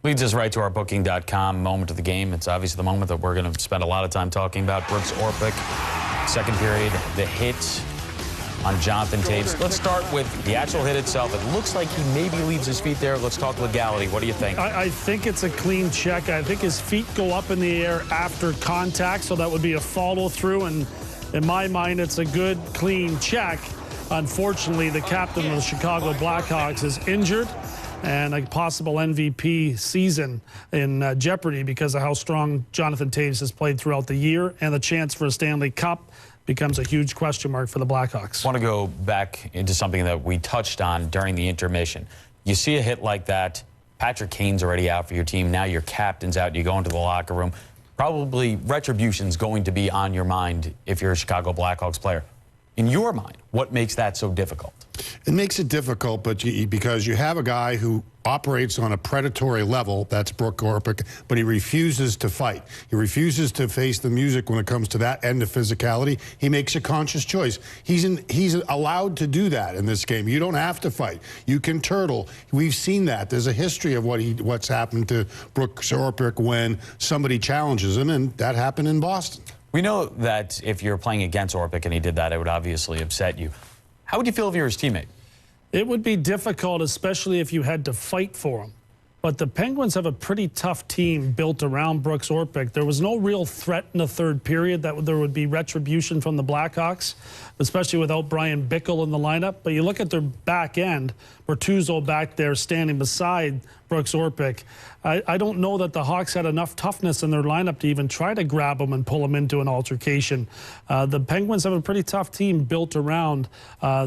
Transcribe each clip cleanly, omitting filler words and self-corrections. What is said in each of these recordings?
Leads us right to our booking.com moment of the game. It's obviously the moment that we're going to spend a lot of time talking about. Brooks Orpik, second period, the hit on Jonathan Toews. Let's start with the actual hit itself. It looks like he maybe leaves his feet there. Let's talk legality. What do you think? I think it's a clean check. I think his feet go up in the air after contact, so that would be a follow-through. And in my mind, it's a good, clean check. Unfortunately, the captain of the Chicago Blackhawks is injured, and a possible MVP season in jeopardy because of how strong Jonathan Toews has played throughout the year, and the chance for a Stanley Cup becomes a huge question mark for the Blackhawks. I want to go back into something that we touched on during the intermission. You see a hit like that, Patrick Kane's already out for your team, now your captain's out, you go into the locker room. Probably retribution's going to be on your mind if you're a Chicago Blackhawks player. In your mind, what makes that so difficult? It makes it difficult, because you have a guy who operates on a predatory level, that's Brooks Orpik, but he refuses to fight. He refuses to face the music when it comes to that end of physicality. He makes a conscious choice. He's allowed to do that in this game. You don't have to fight. You can turtle. We've seen that. There's a history of what's happened to Brooks Orpik when somebody challenges him, and that happened in Boston. We know that if you're playing against Orpik and he did that, it would obviously upset you. How would you feel if you were his teammate? It would be difficult, especially if you had to fight for him. But the Penguins have a pretty tough team built around Brooks Orpik. There was no real threat in the third period that there would be retribution from the Blackhawks, especially without Brian Bickell in the lineup. But you look at their back end, Bertuzzo back there standing beside Brooks Orpik. I don't know that the Hawks had enough toughness in their lineup to even try to grab him and pull him into an altercation. The Penguins have a pretty tough team built around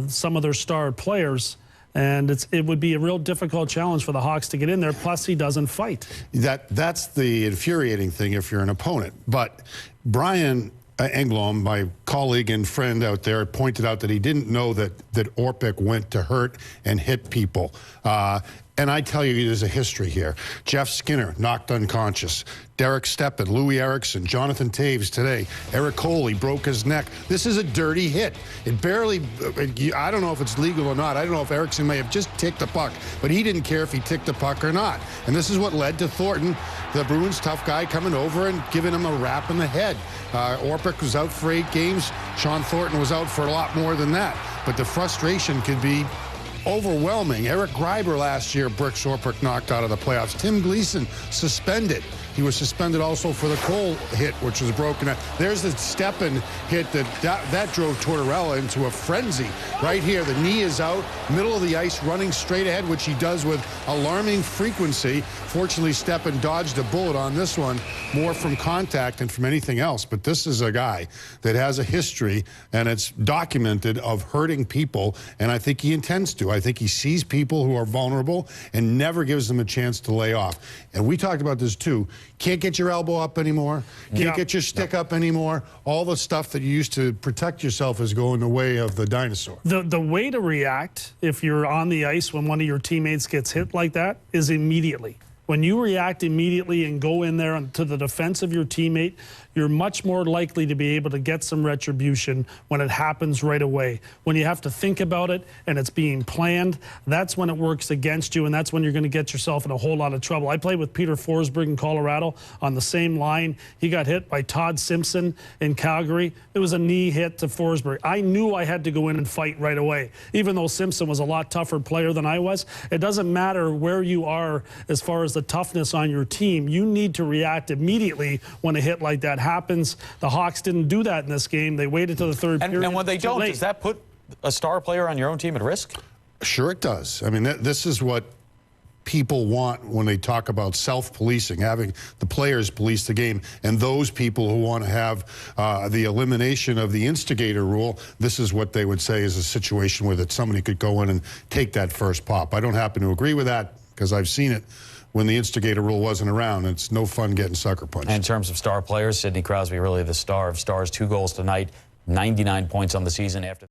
some of their star players. And it would be a real difficult challenge for the Hawks to get in there, plus he doesn't fight. That's the infuriating thing if you're an opponent. But Brian Engblom, my colleague and friend out there, pointed out that he didn't know that Orpik went to hurt and hit people. And I tell you, there's a history here. Jeff Skinner, knocked unconscious. Derek Stepan, Louis Eriksson, Jonathan Toews today. Eric Coley broke his neck. This is a dirty hit. It barely, I don't know if it's legal or not. I don't know if Eriksson may have just ticked the puck, but he didn't care if he ticked the puck or not. And this is what led to Thornton, the Bruins tough guy, coming over and giving him a rap in the head. Orpik was out for 8 games. Sean Thornton was out for a lot more than that. But the frustration could be overwhelming. Eric Greiber last year, Brooks Orpik knocked out of the playoffs. Tim Gleason suspended. He was suspended also for the Cole hit, which was broken. There's the Stepan hit that drove Tortorella into a frenzy. Right here, the knee is out, middle of the ice, running straight ahead, which he does with alarming frequency. Fortunately, Stepan dodged a bullet on this one, more from contact than from anything else. But this is a guy that has a history, and it's documented, of hurting people, and I think he intends to. I think he sees people who are vulnerable and never gives them a chance to lay off. And we talked about this too. Can't get your elbow up anymore. Can't get your stick up anymore. All the stuff that you used to protect yourself is going the way of the dinosaur. The way to react if you're on the ice when one of your teammates gets hit like that is immediately. When you react immediately and go in there to the defense of your teammate, you're much more likely to be able to get some retribution when it happens right away. When you have to think about it and it's being planned, that's when it works against you, and that's when you're going to get yourself in a whole lot of trouble. I played with Peter Forsberg in Colorado on the same line. He got hit by Todd Simpson in Calgary. It was a knee hit to Forsberg. I knew I had to go in and fight right away. Even though Simpson was a lot tougher player than I was, it doesn't matter where you are as far as the toughness on your team. You need to react immediately when a hit like that happens. The Hawks didn't do that in this game. They waited till the third period. And when they don't, does that put a star player on your own team at risk? Sure it does. I mean, this is what people want when they talk about self-policing, having the players police the game, and those people who want to have the elimination of the instigator rule. This is what they would say is a situation where that somebody could go in and take that first pop. I don't happen to agree with that because I've seen it when the instigator rule wasn't around. It's no fun getting sucker punched. And in terms of star players, Sidney Crosby really the star of stars. 2 goals tonight, 99 points on the season after